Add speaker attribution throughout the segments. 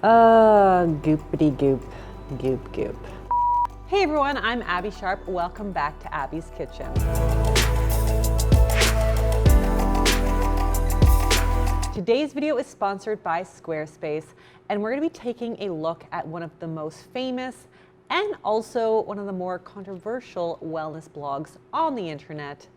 Speaker 1: Goopity goop, goop goop. Hey everyone, I'm Abby Sharp. Welcome back to Abby's Kitchen. Today's video is sponsored by Squarespace, and we're going to be taking a look at one of the most famous and also one of the more controversial wellness blogs on the internet,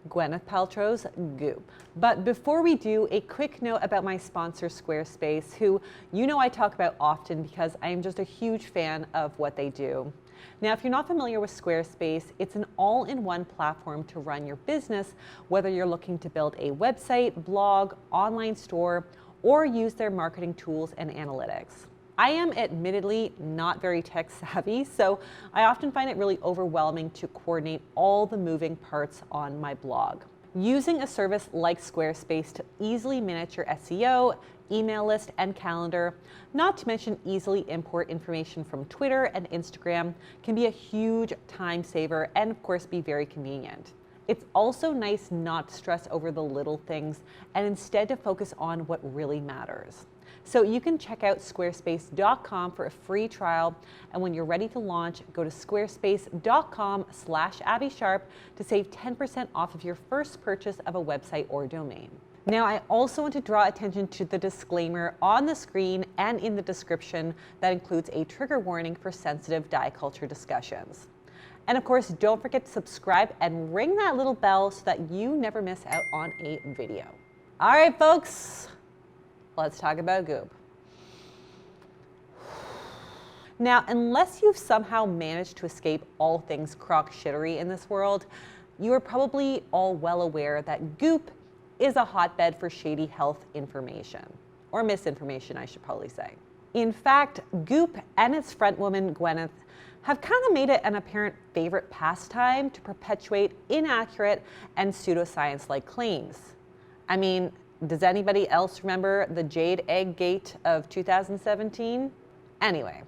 Speaker 1: Gwyneth Paltrow's Goop. But before we do, a quick note about my sponsor Squarespace, who you know I talk about often because I am just a huge fan of what they do. Now, if you're not familiar with Squarespace, it's an all-in-one platform to run your business, whether you're looking to build a website, blog, online store, or use their marketing tools and analytics. I am admittedly not very tech savvy, so I often find it really overwhelming to coordinate all the moving parts on my blog. Using a service like Squarespace to easily manage your SEO, email list, and calendar, not to mention easily import information from Twitter and Instagram, can be a huge time saver and of course be very convenient. It's also nice not to stress over the little things and instead to focus on what really matters. So you can check out squarespace.com for a free trial, and when you're ready to launch, go to squarespace.com/AbbySharp to save 10% off of your first purchase of a website or domain. Now, I also want to draw attention to the disclaimer on the screen and in the description that includes a trigger warning for sensitive diet culture discussions. And of course, don't forget to subscribe and ring that little bell so that you never miss out on a video. All right, folks. Let's talk about Goop. Now, unless you've somehow managed to escape all things crock shittery in this world, you are probably all well aware that Goop is a hotbed for shady health information, or misinformation, I should probably say. In fact, Goop and its frontwoman, Gwyneth, have kind of made it an apparent favorite pastime to perpetuate inaccurate and pseudoscience-like claims. I mean, does anybody else remember the Jade Egg Gate of 2017? Anyway,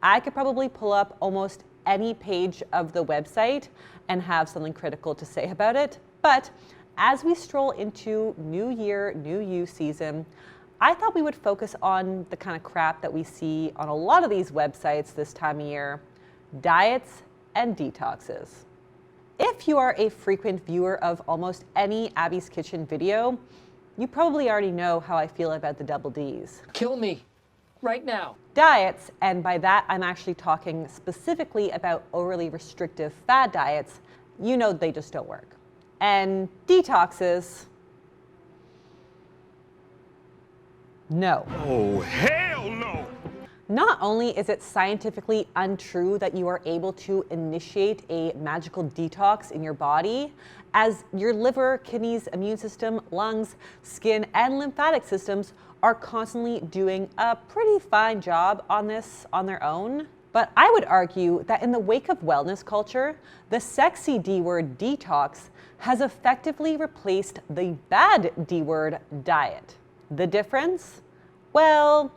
Speaker 1: I could probably pull up almost any page of the website and have something critical to say about it. But as we stroll into New Year, New You season, I thought we would focus on the kind of crap that we see on a lot of these websites this time of year: diets and detoxes. If you are a frequent viewer of almost any Abby's Kitchen video, you probably already know how I feel about the double Ds.
Speaker 2: Kill me, right now.
Speaker 1: Diets, and by that I'm actually talking specifically about overly restrictive fad diets, you know they just don't work. And detoxes, no.
Speaker 3: Oh, hell no!
Speaker 1: Not only is it scientifically untrue that you are able to initiate a magical detox in your body, as your liver, kidneys, immune system, lungs, skin, and lymphatic systems are constantly doing a pretty fine job on this on their own. But I would argue that in the wake of wellness culture, the sexy D word detox has effectively replaced the bad D word diet. The difference? Well,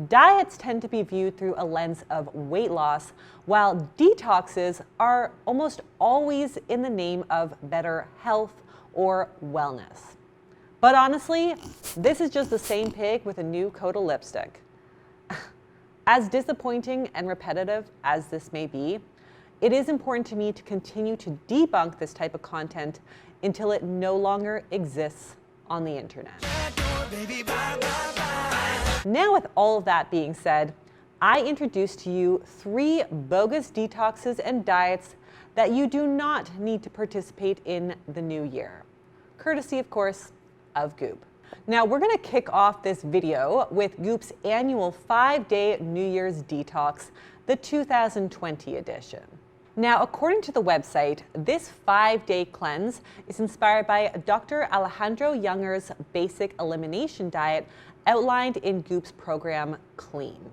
Speaker 1: diets tend to be viewed through a lens of weight loss, while detoxes are almost always in the name of better health or wellness. But honestly, this is just the same pig with a new coat of lipstick. As disappointing and repetitive as this may be, it is important to me to continue to debunk this type of content until it no longer exists on the internet. Now, with all of that being said, I introduce to you 3 bogus detoxes and diets that you do not need to participate in the new year. Courtesy, of course, of Goop. Now, we're gonna kick off this video with Goop's annual 5-day New Year's detox, the 2020 edition. Now, according to the website, this 5-day cleanse is inspired by Dr. Alejandro Younger's basic elimination diet outlined in Goop's program, Clean.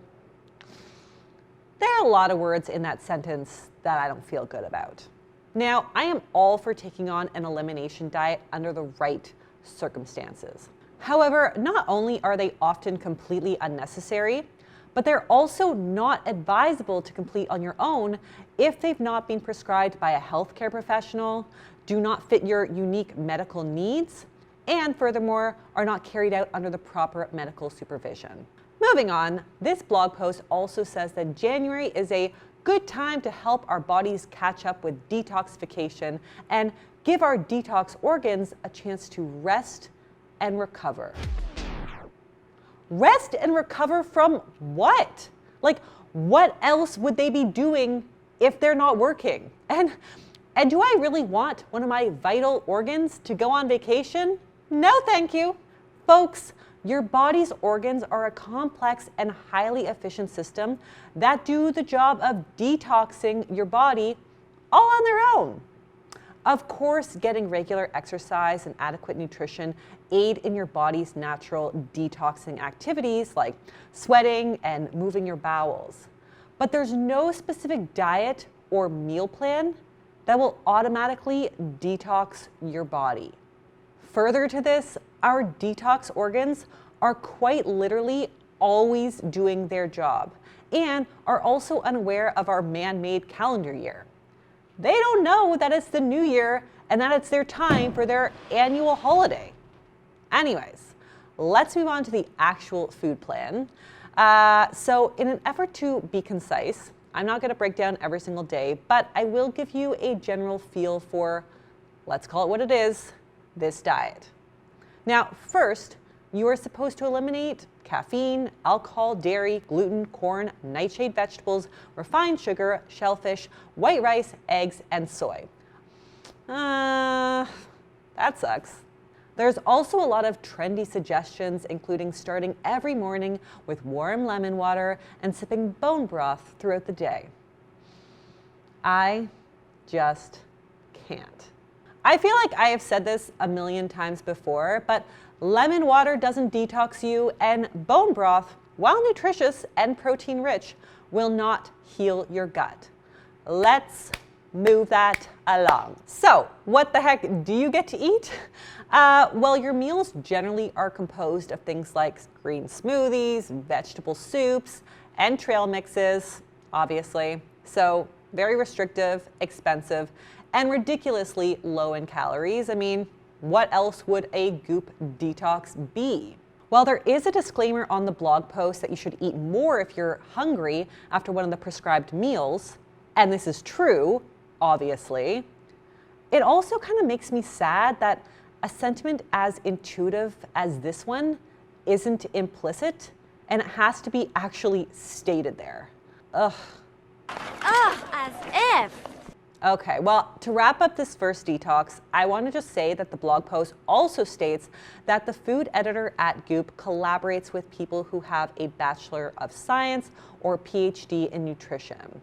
Speaker 1: There are a lot of words in that sentence that I don't feel good about. Now, I am all for taking on an elimination diet under the right circumstances. However, not only are they often completely unnecessary, but they're also not advisable to complete on your own if they've not been prescribed by a healthcare professional, do not fit your unique medical needs, and furthermore, are not carried out under the proper medical supervision. Moving on, this blog post also says that January is a good time to help our bodies catch up with detoxification and give our detox organs a chance to rest and recover. Rest and recover from what? Like, what else would they be doing if they're not working? And do I really want one of my vital organs to go on vacation? No, thank you. Folks, your body's organs are a complex and highly efficient system that do the job of detoxing your body all on their own. Of course, getting regular exercise and adequate nutrition aid in your body's natural detoxing activities like sweating and moving your bowels. But there's no specific diet or meal plan that will automatically detox your body. Further to this, our detox organs are quite literally always doing their job and are also unaware of our man-made calendar year. They don't know that it's the new year and that it's their time for their annual holiday. Anyways, let's move on to the actual food plan. So in an effort to be concise, I'm not going to break down every single day, but I will give you a general feel for, let's call it what it is, this diet. Now, first, you are supposed to eliminate caffeine, alcohol, dairy, gluten, corn, nightshade vegetables, refined sugar, shellfish, white rice, eggs, and soy. That sucks. There's also a lot of trendy suggestions, including starting every morning with warm lemon water and sipping bone broth throughout the day. I just can't. I feel like I have said this a million times before, but lemon water doesn't detox you, and bone broth, while nutritious and protein rich, will not heal your gut. Let's move that along. So, what the heck do you get to eat? Well, your meals generally are composed of things like green smoothies, vegetable soups, and trail mixes, obviously. So, very restrictive, expensive, and ridiculously low in calories. I mean, what else would a Goop detox be? While there is a disclaimer on the blog post that you should eat more if you're hungry after one of the prescribed meals, and this is true, obviously, it also kind of makes me sad that a sentiment as intuitive as this one isn't implicit, and it has to be actually stated there. Ugh.
Speaker 4: Ugh, as if.
Speaker 1: Okay, well, to wrap up this first detox, I want to just say that the blog post also states that the food editor at Goop collaborates with people who have a Bachelor of Science or PhD in nutrition.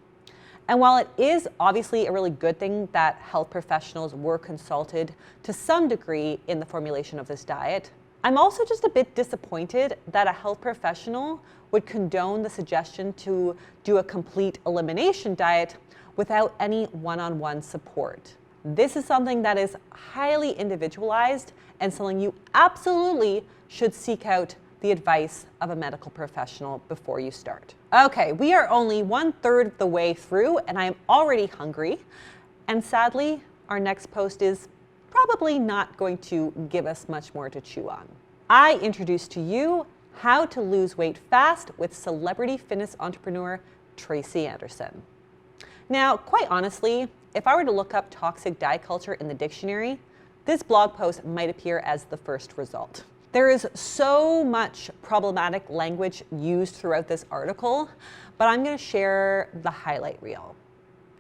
Speaker 1: And while it is obviously a really good thing that health professionals were consulted to some degree in the formulation of this diet, I'm also just a bit disappointed that a health professional would condone the suggestion to do a complete elimination diet without any one-on-one support. This is something that is highly individualized and something you absolutely should seek out the advice of a medical professional before you start. Okay, we are only 1/3 of the way through and I am already hungry. And sadly, our next post is probably not going to give us much more to chew on. I introduce to you how to lose weight fast with celebrity fitness entrepreneur Tracy Anderson. Now, quite honestly, if I were to look up toxic diet culture in the dictionary, this blog post might appear as the first result. There is so much problematic language used throughout this article, but I'm going to share the highlight reel,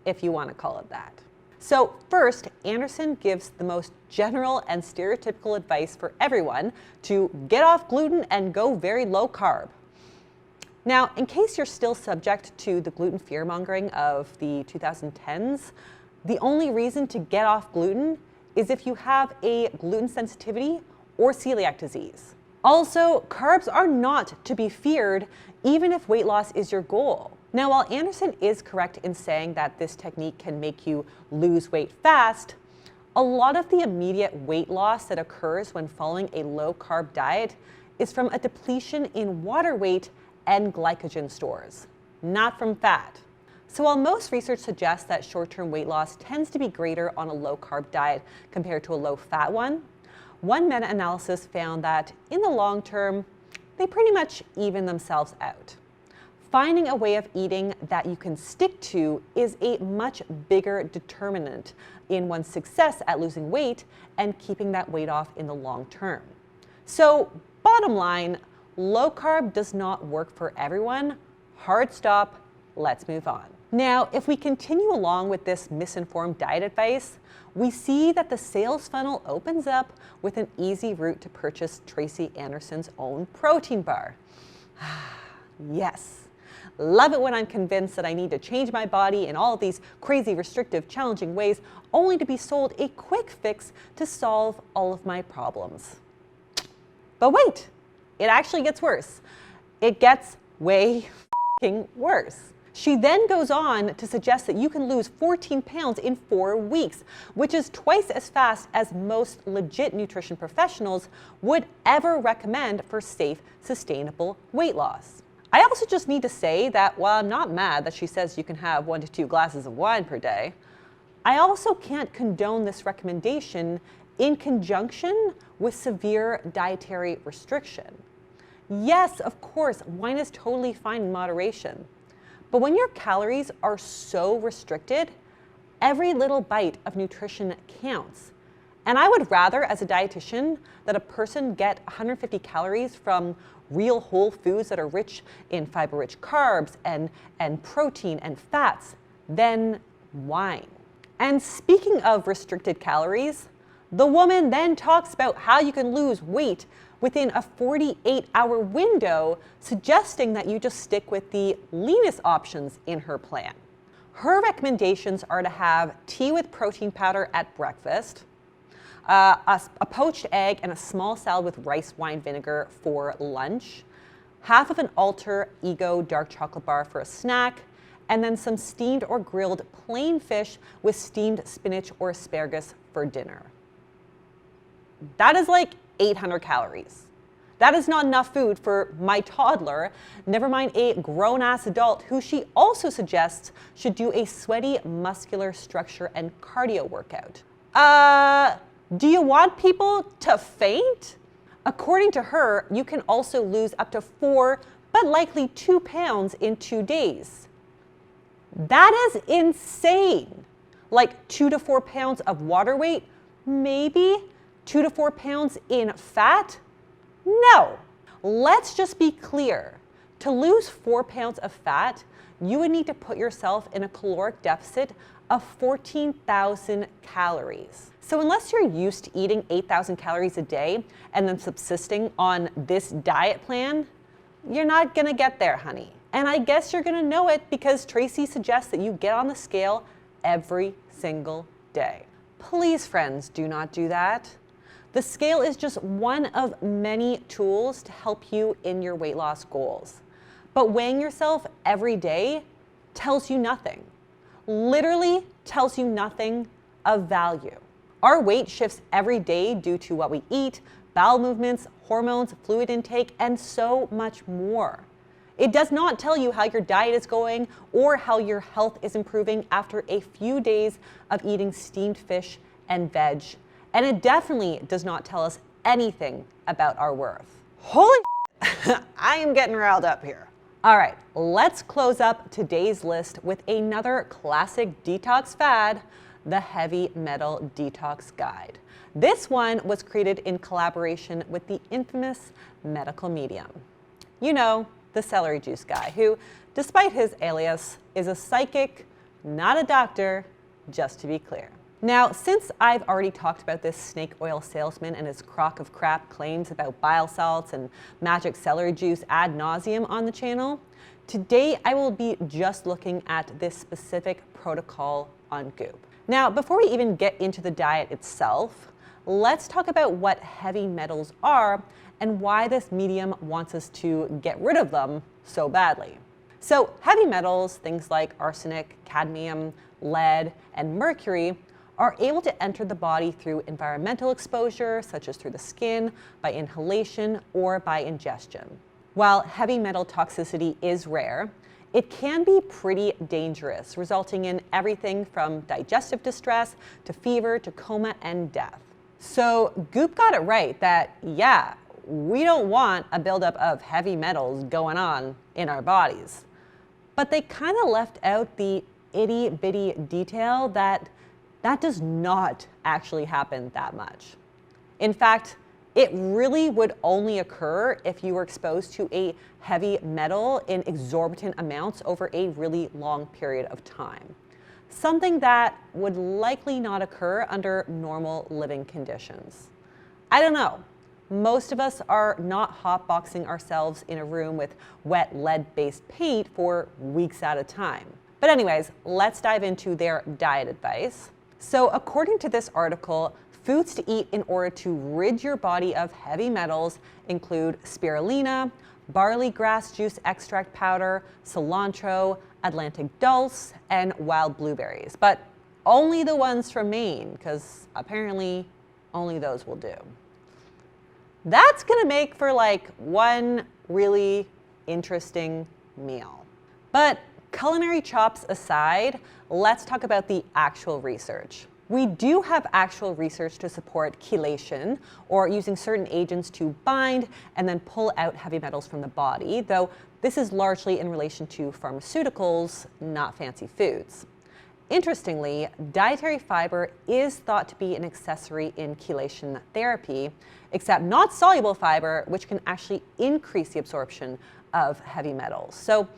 Speaker 1: if you want to call it that. So first, Anderson gives the most general and stereotypical advice for everyone to get off gluten and go very low carb. Now, in case you're still subject to the gluten fear-mongering of the 2010s, the only reason to get off gluten is if you have a gluten sensitivity or celiac disease. Also, carbs are not to be feared, even if weight loss is your goal. Now, while Anderson is correct in saying that this technique can make you lose weight fast, a lot of the immediate weight loss that occurs when following a low-carb diet is from a depletion in water weight and glycogen stores, not from fat. So while most research suggests that short-term weight loss tends to be greater on a low-carb diet compared to a low-fat one, one meta-analysis found that in the long term, they pretty much even themselves out. Finding a way of eating that you can stick to is a much bigger determinant in one's success at losing weight and keeping that weight off in the long term. So, bottom line, low carb does not work for everyone. Hard stop, let's move on. Now, if we continue along with this misinformed diet advice, we see that the sales funnel opens up with an easy route to purchase Tracy Anderson's own protein bar. Yes. Love it when I'm convinced that I need to change my body in all of these crazy, restrictive, challenging ways, only to be sold a quick fix to solve all of my problems. But wait, it actually gets worse. It gets way worse. She then goes on to suggest that you can lose 14 pounds in 4 weeks, which is twice as fast as most legit nutrition professionals would ever recommend for safe, sustainable weight loss. I also just need to say that while I'm not mad that she says you can have 1 to 2 glasses of wine per day, I also can't condone this recommendation in conjunction with severe dietary restriction. Yes, of course, wine is totally fine in moderation. But when your calories are so restricted, every little bite of nutrition counts. And I would rather, as a dietitian, that a person get 150 calories from real whole foods that are rich in fiber-rich carbs and protein and fats than wine. And speaking of restricted calories, the woman then talks about how you can lose weight within a 48-hour window, suggesting that you just stick with the leanest options in her plan. Her recommendations are to have tea with protein powder at breakfast, a poached egg and a small salad with rice wine vinegar for lunch, half of an Alter Ego dark chocolate bar for a snack, and then some steamed or grilled plain fish with steamed spinach or asparagus for dinner. That is like 800 calories. That is not enough food for my toddler, never mind a grown-ass adult who she also suggests should do a sweaty muscular structure and cardio workout. Do you want people to faint? According to her, you can also lose up to 4, but likely 2 pounds in 2 days. That is insane. Like 2 to 4 pounds of water weight, maybe 2 to 4 pounds in fat? No. Let's just be clear. To lose 4 pounds of fat, you would need to put yourself in a caloric deficit of 14,000 calories. So unless you're used to eating 8,000 calories a day and then subsisting on this diet plan, you're not gonna get there, honey. And I guess you're gonna know it because Tracy suggests that you get on the scale every single day. Please, friends, do not do that. The scale is just one of many tools to help you in your weight loss goals. But weighing yourself every day tells you nothing. Literally tells you nothing of value. Our weight shifts every day due to what we eat, bowel movements, hormones, fluid intake, and so much more. It does not tell you how your diet is going or how your health is improving after a few days of eating steamed fish and veg. And it definitely does not tell us anything about our worth. Holy I am getting riled up here. All right, let's close up today's list with another classic detox fad, the Heavy Metal Detox Guide. This one was created in collaboration with the infamous medical medium. You know, the celery juice guy, who, despite his alias, is a psychic, not a doctor, just to be clear. Now, since I've already talked about this snake oil salesman and his crock of crap claims about bile salts and magic celery juice ad nauseum on the channel, today I will be just looking at this specific protocol on Goop. Now, before we even get into the diet itself, let's talk about what heavy metals are and why this medium wants us to get rid of them so badly. So heavy metals, things like arsenic, cadmium, lead, and mercury, are able to enter the body through environmental exposure, such as through the skin, by inhalation, or by ingestion. While heavy metal toxicity is rare, it can be pretty dangerous, resulting in everything from digestive distress to fever to coma and death. So Goop got it right that, yeah, we don't want a buildup of heavy metals going on in our bodies. But they kind of left out the itty bitty detail that does not actually happen that much. In fact, it really would only occur if you were exposed to a heavy metal in exorbitant amounts over a really long period of time. Something that would likely not occur under normal living conditions. I don't know. Most of us are not hotboxing ourselves in a room with wet lead-based paint for weeks at a time. But anyways, let's dive into their diet advice. So according to this article, foods to eat in order to rid your body of heavy metals include spirulina, barley grass juice extract powder, cilantro, Atlantic dulse, and wild blueberries. But only the ones from Maine, because apparently only those will do. That's gonna make for like one really interesting meal. But culinary chops aside, let's talk about the actual research. We do have actual research to support chelation, or using certain agents to bind and then pull out heavy metals from the body, though this is largely in relation to pharmaceuticals, not fancy foods. Interestingly, dietary fiber is thought to be an accessory in chelation therapy, except not soluble fiber, which can actually increase the absorption of heavy metals. So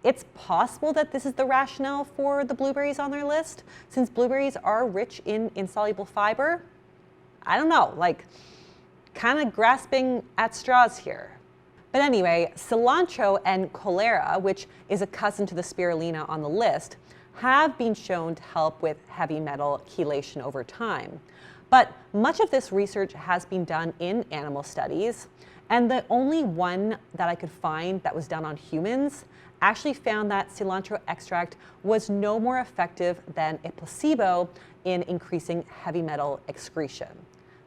Speaker 1: it's possible that this is the rationale for the blueberries on their list, since blueberries are rich in insoluble fiber. I don't know, like kind of grasping at straws here. But anyway, cilantro and cholera, which is a cousin to the spirulina on the list, have been shown to help with heavy metal chelation over time. But much of this research has been done in animal studies, and the only one that I could find that was done on humans actually found that cilantro extract was no more effective than a placebo in increasing heavy metal excretion.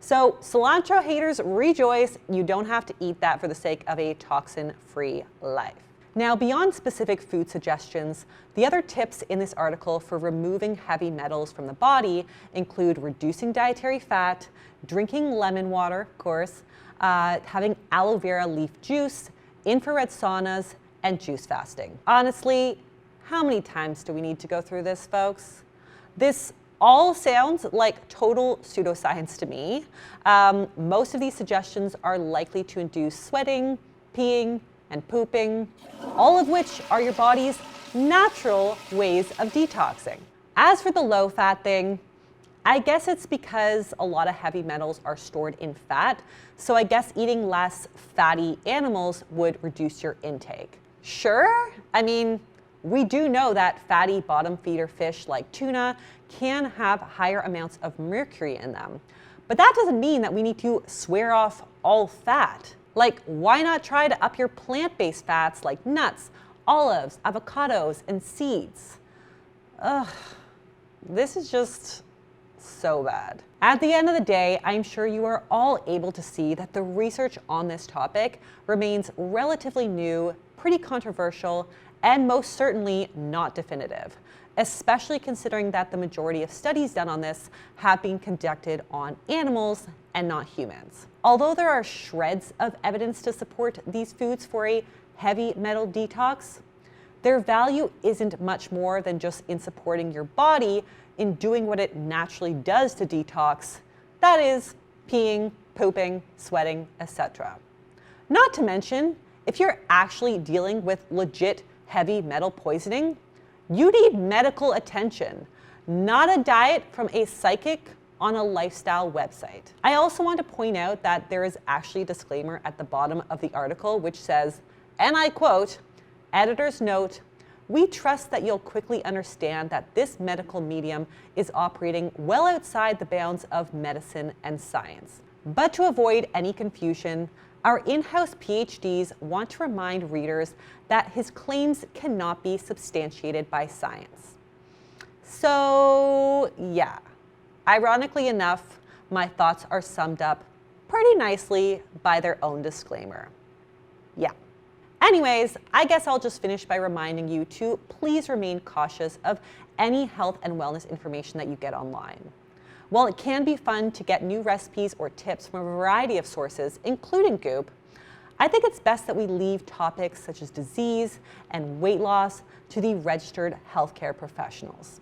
Speaker 1: So cilantro haters rejoice, you don't have to eat that for the sake of a toxin-free life. Now, beyond specific food suggestions, the other tips in this article for removing heavy metals from the body include reducing dietary fat, drinking lemon water, of course, having aloe vera leaf juice, infrared saunas, and juice fasting. Honestly, how many times do we need to go through this, folks? This all sounds like total pseudoscience to me. Most of these suggestions are likely to induce sweating, peeing, and pooping, all of which are your body's natural ways of detoxing. As for the low fat thing, I guess it's because a lot of heavy metals are stored in fat, so I guess eating less fatty animals would reduce your intake. Sure, I mean, we do know that fatty bottom feeder fish like tuna can have higher amounts of mercury in them, but that doesn't mean that we need to swear off all fat. Like, why not try to up your plant-based fats like nuts, olives, avocados, and seeds? Ugh, this is just so bad. At the end of the day, I'm sure you are all able to see that the research on this topic remains relatively new, pretty controversial, and most certainly not definitive, especially considering that the majority of studies done on this have been conducted on animals and not humans. Although there are shreds of evidence to support these foods for a heavy metal detox, their value isn't much more than just in supporting your body in doing what it naturally does to detox, that is, peeing, pooping, sweating, etc. Not to mention, if you're actually dealing with legit heavy metal poisoning, you need medical attention, not a diet from a psychic on a lifestyle website. I also want to point out that there is actually a disclaimer at the bottom of the article which says, and I quote, "Editor's note, we trust that you'll quickly understand that this medical medium is operating well outside the bounds of medicine and science. But to avoid any confusion, our in-house PhDs want to remind readers that his claims cannot be substantiated by science." So, yeah. Ironically enough, my thoughts are summed up pretty nicely by their own disclaimer. Yeah. Anyways, I guess I'll just finish by reminding you to please remain cautious of any health and wellness information that you get online. While it can be fun to get new recipes or tips from a variety of sources, including Goop, I think it's best that we leave topics such as disease and weight loss to the registered healthcare professionals.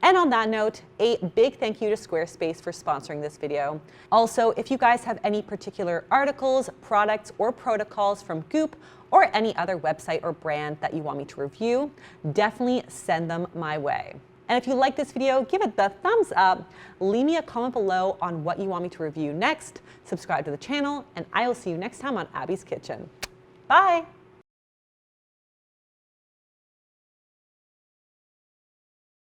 Speaker 1: And on that note, a big thank you to Squarespace for sponsoring this video. Also, if you guys have any particular articles, products, or protocols from Goop or any other website or brand that you want me to review, definitely send them my way. And if you like this video, give it the thumbs up, leave me a comment below on what you want me to review next, subscribe to the channel, and I will see you next time on Abby's Kitchen. Bye!